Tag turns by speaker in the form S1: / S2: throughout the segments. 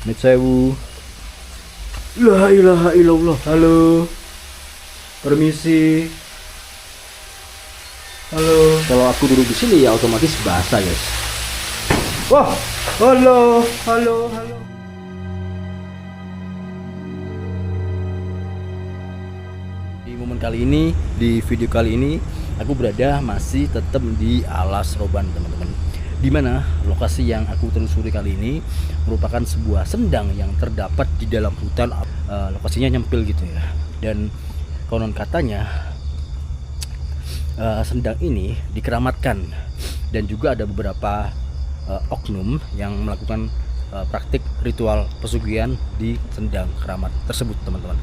S1: Mit sewu. La ilaha illallah. Halo. Permisi. Halo. Kalau aku duduk di sini ya otomatis basah, guys. Wah, halo, halo, halo. Di momen kali ini, di video kali ini, aku berada masih tetap di Alas Roban, teman-teman. Di mana lokasi yang aku telusuri kali ini merupakan sebuah sendang yang terdapat di dalam hutan. Lokasinya nyempil gitu ya. Dan konon katanya sendang ini dikeramatkan, dan juga ada beberapa oknum yang melakukan praktik ritual pesugihan di sendang keramat tersebut, teman-teman.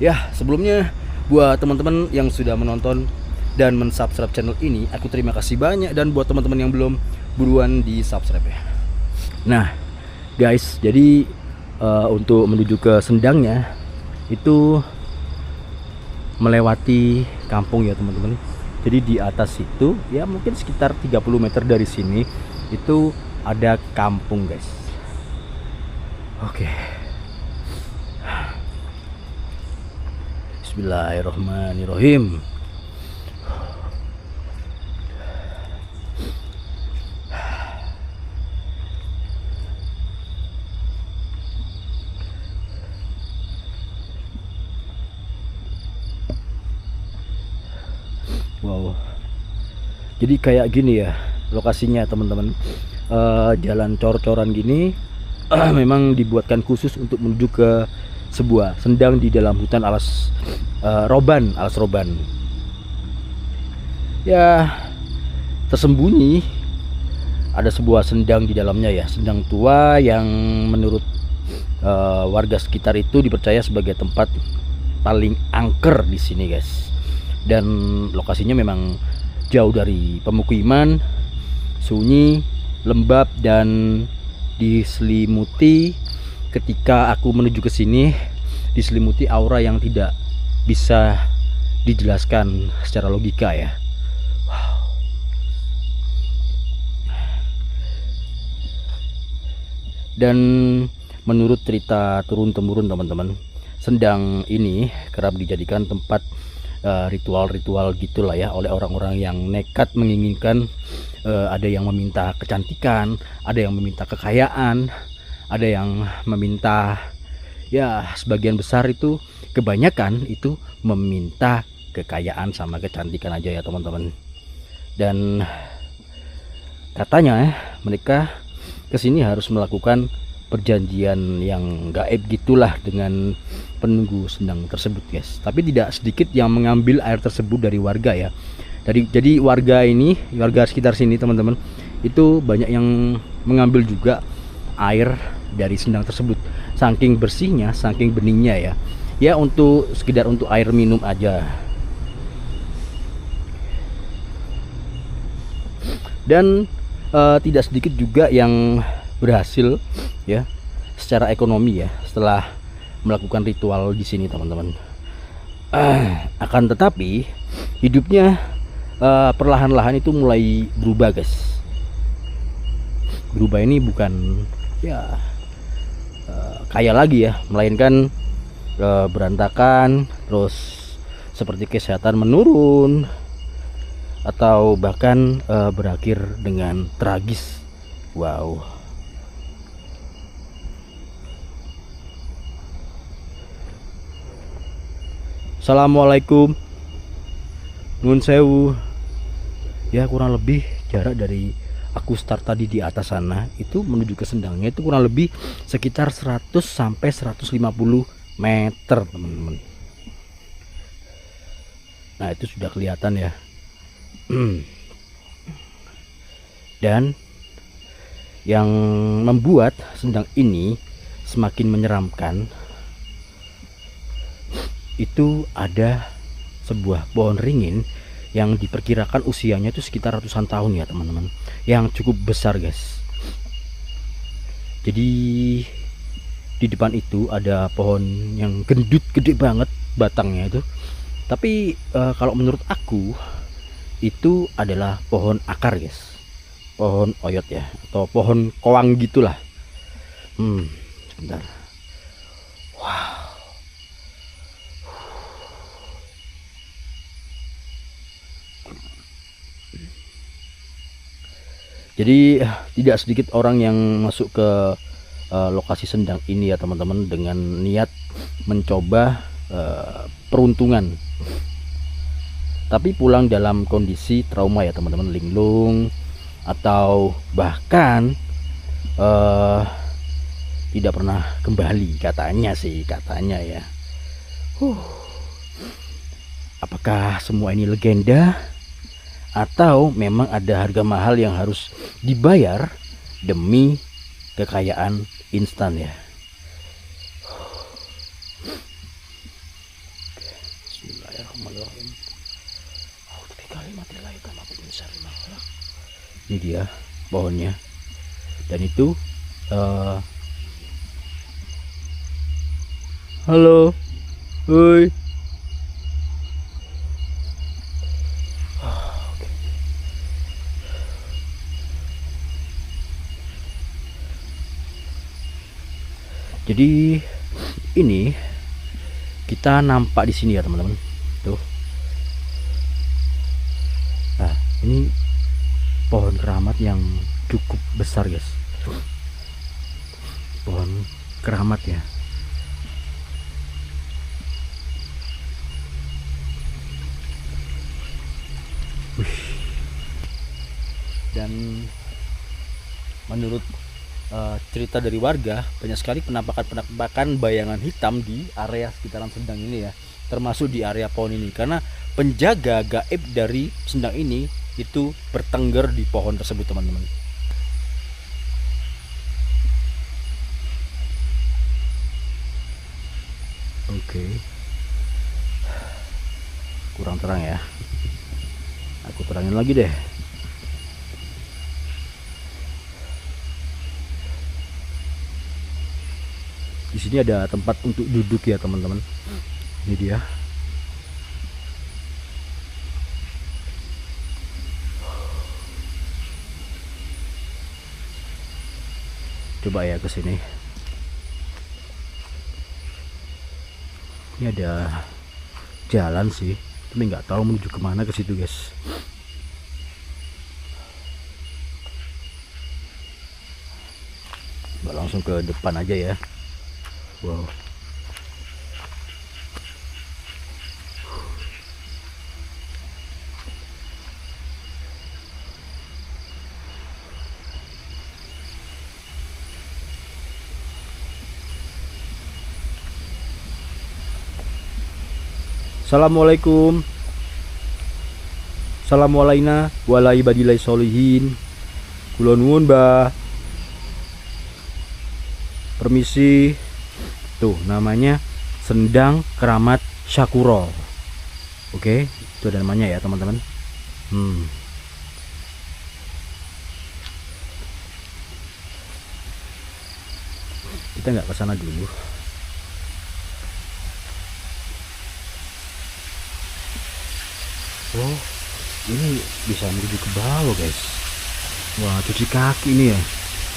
S1: Ya, sebelumnya buat teman-teman yang sudah menonton dan mensubscribe channel ini, aku terima kasih banyak. Dan buat teman-teman yang belum, buruan di subscribe ya. Nah guys, jadi untuk menuju ke sendangnya itu melewati kampung ya teman-teman. Jadi di atas itu ya mungkin sekitar 30 meter dari sini itu ada kampung, guys. Oke. Bismillahirrahmanirrahim. Wow, jadi kayak gini ya lokasinya, teman-teman. Jalan cor-coran gini memang dibuatkan khusus untuk menuju ke sebuah sendang di dalam hutan Alas Roban, Alas Roban. Ya, tersembunyi ada sebuah sendang di dalamnya ya, sendang tua yang menurut warga sekitar itu dipercaya sebagai tempat paling angker di sini, guys. Dan lokasinya memang jauh dari pemukiman, sunyi, lembab, dan diselimuti, ketika aku menuju ke sini, diselimuti aura yang tidak bisa dijelaskan secara logika ya. Wow. Dan menurut cerita turun-temurun, teman-teman, sendang ini kerap dijadikan tempat ritual-ritual gitulah ya oleh orang-orang yang nekat menginginkan, ada yang meminta kecantikan, ada yang meminta kekayaan, ada yang meminta, ya sebagian besar itu, kebanyakan itu meminta kekayaan sama kecantikan aja ya teman-teman. Dan katanya mereka kesini harus melakukan perjanjian yang gaib gitulah dengan penunggu sendang tersebut, guys. Tapi tidak sedikit yang mengambil air tersebut dari warga ya. Jadi warga ini, warga sekitar sini, teman-teman, itu banyak yang mengambil juga air dari sendang tersebut. Saking bersihnya, saking beningnya ya. Ya untuk sekedar untuk air minum aja. Dan tidak sedikit juga yang berhasil ya secara ekonomi ya setelah melakukan ritual di sini, teman-teman. Akan tetapi hidupnya perlahan-lahan itu mulai berubah, guys. Berubah ini bukan ya kaya lagi ya, melainkan berantakan, terus seperti kesehatan menurun, atau bahkan berakhir dengan tragis. Wow. Assalamualaikum, nun sewu. Ya kurang lebih jarak dari aku start tadi di atas sana itu menuju ke sendangnya itu kurang lebih sekitar 100 sampai 150 meter, teman-teman. Nah itu sudah kelihatan ya. Dan yang membuat sendang ini semakin menyeramkan itu ada sebuah pohon ringin yang diperkirakan usianya itu sekitar ratusan tahun ya teman-teman, yang cukup besar, guys. Jadi di depan itu ada pohon yang gendut, gede banget batangnya itu. Tapi kalau menurut aku itu adalah pohon akar, guys, pohon oyot ya, atau pohon koang gitulah. Sebentar. Wow. Jadi tidak sedikit orang yang masuk ke lokasi Sendang ini ya teman-teman, dengan niat mencoba peruntungan, tapi pulang dalam kondisi trauma ya teman-teman, linglung atau bahkan tidak pernah kembali, katanya sih, katanya ya. Apakah semua ini legenda atau memang ada harga mahal yang harus dibayar demi kekayaan instan ya? Bismillahirrahmanirrahim. Ini dia pohonnya, dan itu halo, woi. Jadi ini kita nampak di sini ya teman-teman. Tuh. Nah, ini pohon keramat yang cukup besar, guys. Pohon keramat ya. Dan menurut cerita dari warga, banyak sekali penampakan bayangan hitam di area sekitaran Sendang ini ya, termasuk di area pohon ini, karena penjaga gaib dari Sendang ini itu bertengger di pohon tersebut teman-teman. Oke. Kurang terang ya, aku terangin lagi deh. Di sini ada tempat untuk duduk ya teman-teman. Ini dia. Coba ya ke sini. Ini ada jalan sih, tapi nggak tahu menuju kemana ke situ, guys. Coba langsung ke depan aja ya. Wow. Assalamualaikum. Assalamualaikum warahmatullahi solihin. Kula nuwun, Mbah. Permisi. Tuh namanya Sendang Keramat Syakuro. Oke, itu ada namanya ya teman-teman. Kita nggak ke sana dulu. Oh, ini bisa menuju ke bawah, guys. Wah, cuci kaki ini ya.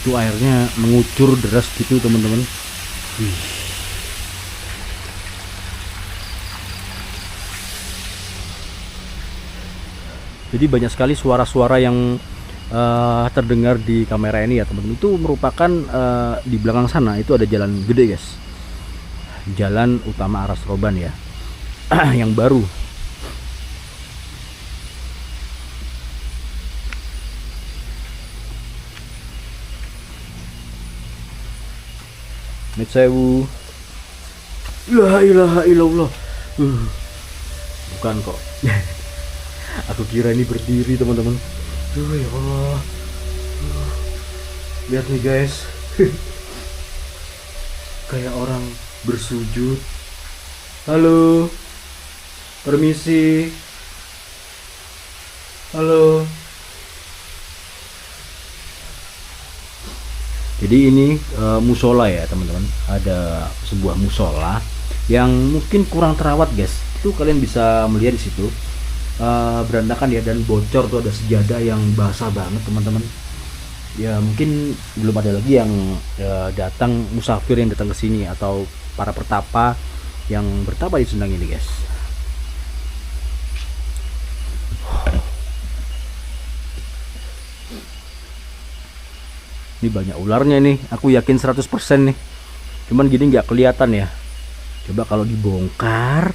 S1: Itu airnya mengucur deras gitu teman-teman. Jadi banyak sekali suara-suara yang terdengar di kamera ini ya teman-teman. Itu merupakan di belakang sana itu ada jalan gede, guys. Jalan utama Aras Roban ya. Yang baru. Mitsewu. La ilaha illallah. Bukan kok. Aku kira ini berdiri teman-teman. Ya Allah. Lihat nih guys. Kayak orang bersujud. Halo. Permisi. Halo. Jadi ini musola ya teman-teman. Ada sebuah musola yang mungkin kurang terawat, guys. Itu kalian bisa melihat di situ. Berantakan ya, dan bocor tuh, ada sejadah yang basah banget teman-teman. Ya mungkin belum ada lagi yang datang, musafir yang datang ke sini atau para pertapa yang bertapa di Sendang ini guys. Ini banyak ularnya nih, aku yakin 100% nih. Cuman gini nggak kelihatan ya. Coba kalau dibongkar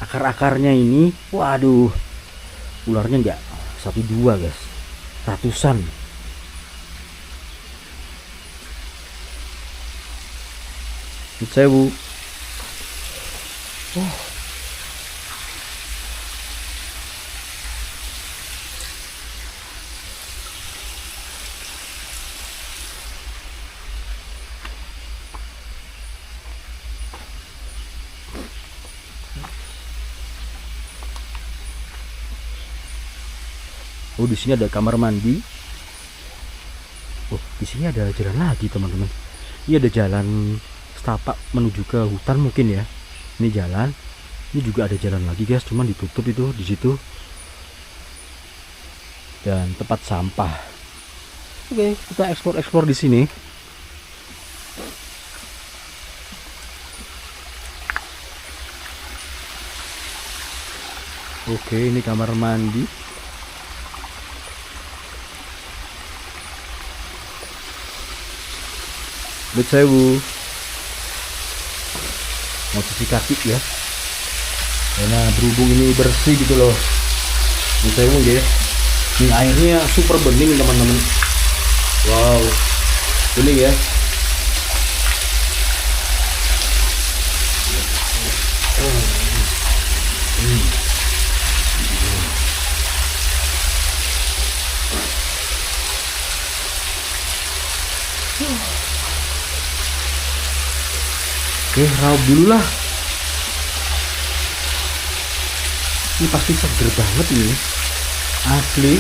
S1: akar-akarnya ini, waduh, ularnya nggak 1 2 guys, ratusan. Sewu. Oh. Oh, di sini ada kamar mandi. Oh, di sini ada jalan lagi, teman-teman. Ini ada jalan setapak menuju ke hutan mungkin ya. Ini jalan. Ini juga ada jalan lagi, guys, cuman ditutup itu di situ. Dan tempat sampah. Oke, kita eksplor di sini. Oke, ini kamar mandi. Sewu. Mau cuci kaki ya, karena berhubung ini bersih gitu loh. Sewu ya. Ini airnya super bening teman-teman. Wow, bening ya. Oke, raup dulu lah. Ini pasti seger banget ini, asli.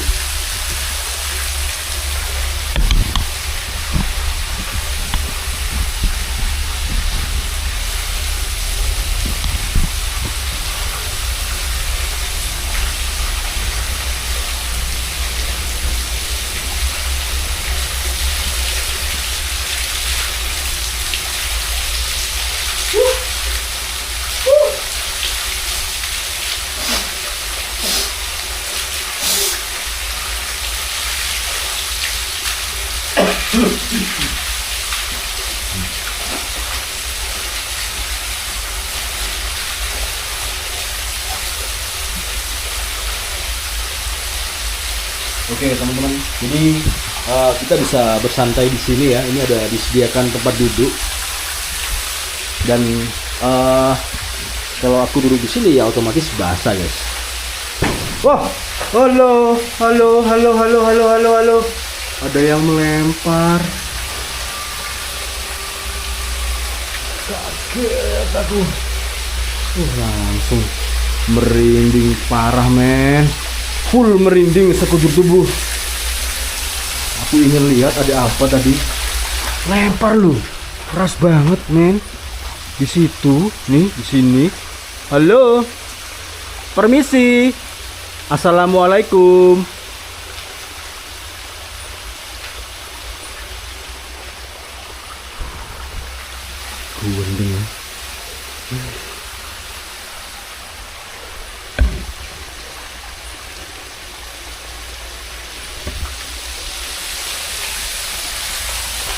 S1: Oke teman-teman, jadi kita bisa bersantai di sini ya. Ini ada disediakan tempat duduk, dan kalau aku duduk di sini ya otomatis basah guys. Wah, halo, halo, halo, halo, halo, halo, halo. Ada yang melempar. Kaget aku. Langsung merinding parah men. Full merinding sekujur tubuh. Aku ingin lihat ada apa tadi. Lempar lu, keras banget men. Di situ, nih di sini. Halo, permisi. Assalamualaikum. Merinding ya.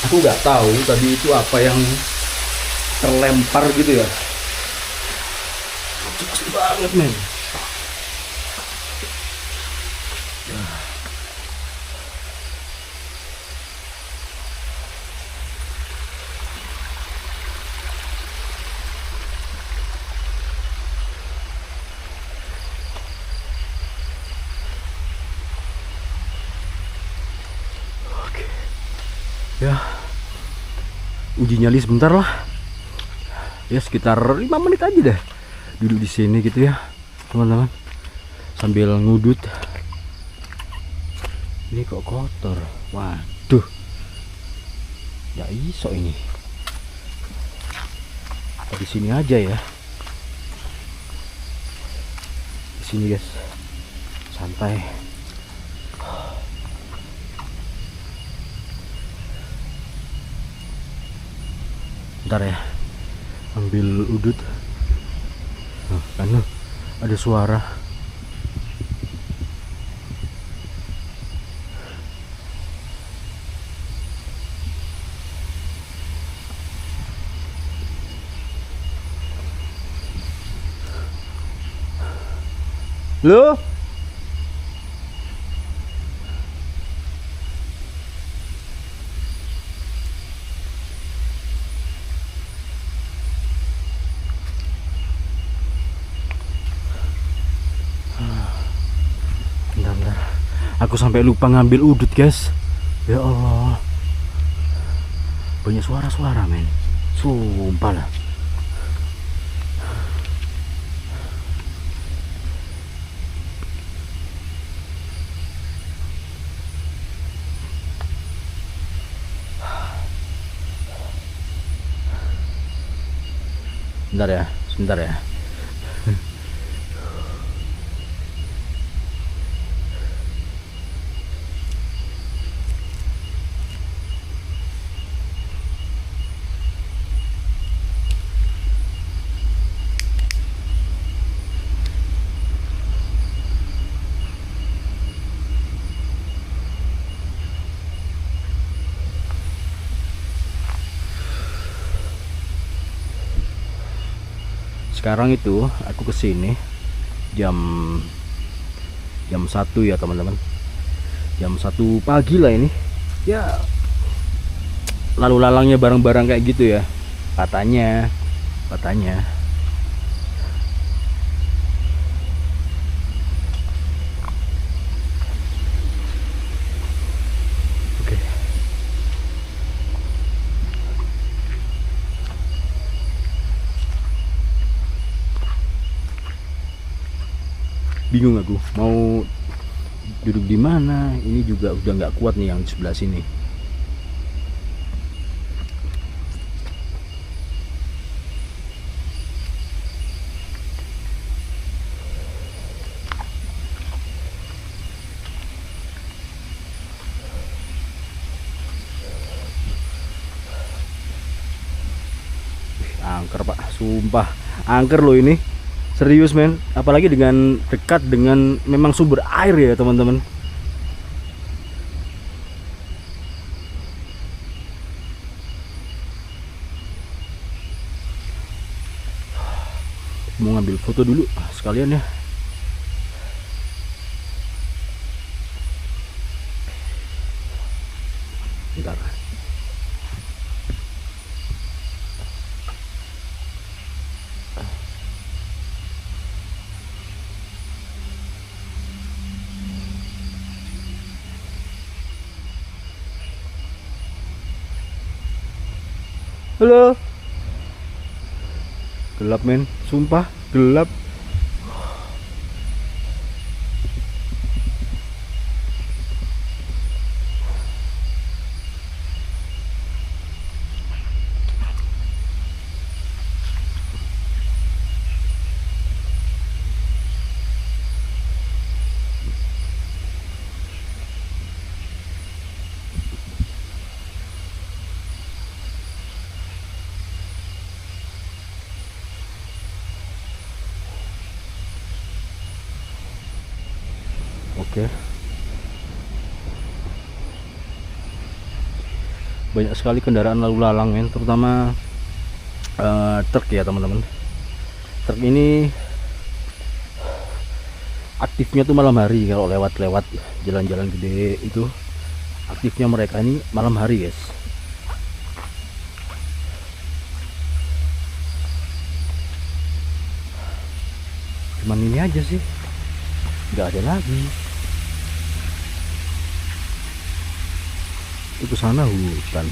S1: Aku nggak tahu tadi itu apa yang terlempar gitu ya. Jelas banget men. Oke. Ya. Uji nyali sebentar lah. Ya sekitar 5 menit aja deh duduk di sini gitu ya teman-teman, sambil ngudut. Ini kok kotor, waduh, ya iso ini. Di sini aja ya, di sini guys, santai. Ntar ya, ambil udut. Nah, kan ada suara. Loh? Bentar. Aku sampai lupa ngambil udut, guys. Ya Allah. Banyak suara-suara, men. Sumpah lah. Sebentar ya. Sekarang itu aku kesini jam 1 ya teman-teman, jam 1 pagi lah ini ya. Lalu lalangnya barang-barang kayak gitu ya, katanya oke. Bingung aku mau duduk di mana. Ini juga udah nggak kuat nih yang di sebelah sini. Angker pak, sumpah angker loh ini. Serius men, apalagi dengan dekat dengan memang sumber air ya teman-teman. Mau ngambil foto dulu sekalian ya. Bentar. Halo. Gelap men, sumpah gelap. Oke. Banyak sekali kendaraan lalu lalang men, terutama truk ya teman-teman. Truk ini aktifnya tuh malam hari. Kalau lewat-lewat jalan-jalan gede itu aktifnya mereka ini malam hari guys. Cuman ini aja sih, nggak ada lagi. Itu sana hutan.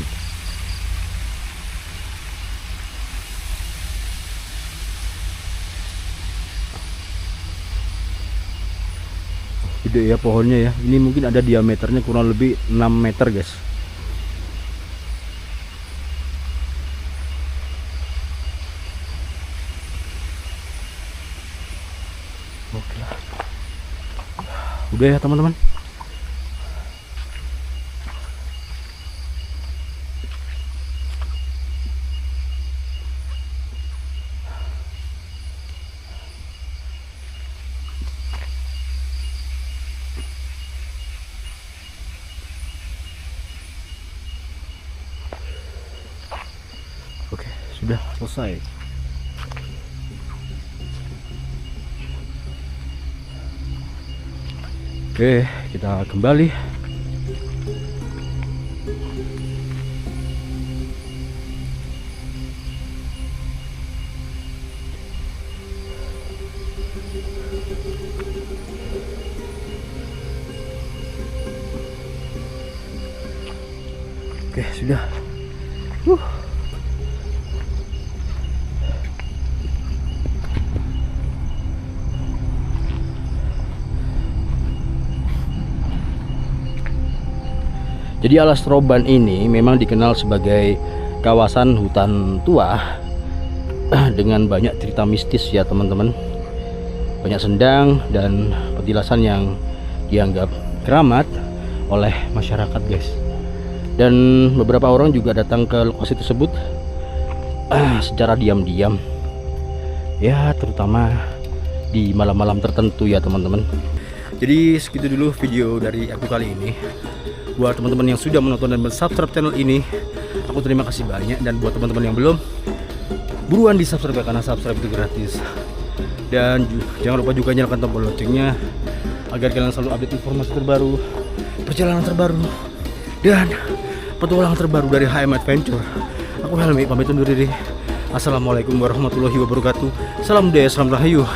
S1: Gede ya pohonnya ya. Ini mungkin ada diameternya kurang lebih 6 meter guys. Oke lah. Udah ya teman-teman. sudah selesai. Oke, kita kembali. Oke, sudah. Jadi Alas Roban ini memang dikenal sebagai kawasan hutan tua dengan banyak cerita mistis ya teman-teman. Banyak sendang dan petilasan yang dianggap keramat oleh masyarakat guys. Dan beberapa orang juga datang ke lokasi tersebut secara diam-diam. Ya terutama di malam-malam tertentu ya teman-teman. Jadi segitu dulu video dari aku kali ini. Buat teman-teman yang sudah menonton dan subscribe channel ini, aku terima kasih banyak. Dan buat teman-teman yang belum, buruan di subscribe karena subscribe itu gratis. Dan jangan lupa juga nyalakan tombol loncengnya agar kalian selalu update informasi terbaru, perjalanan terbaru, dan petualangan terbaru dari HM Adventure. Aku Helmi pamit undur diri. Assalamualaikum warahmatullahi wabarakatuh. Salam budaya, salam rahayu.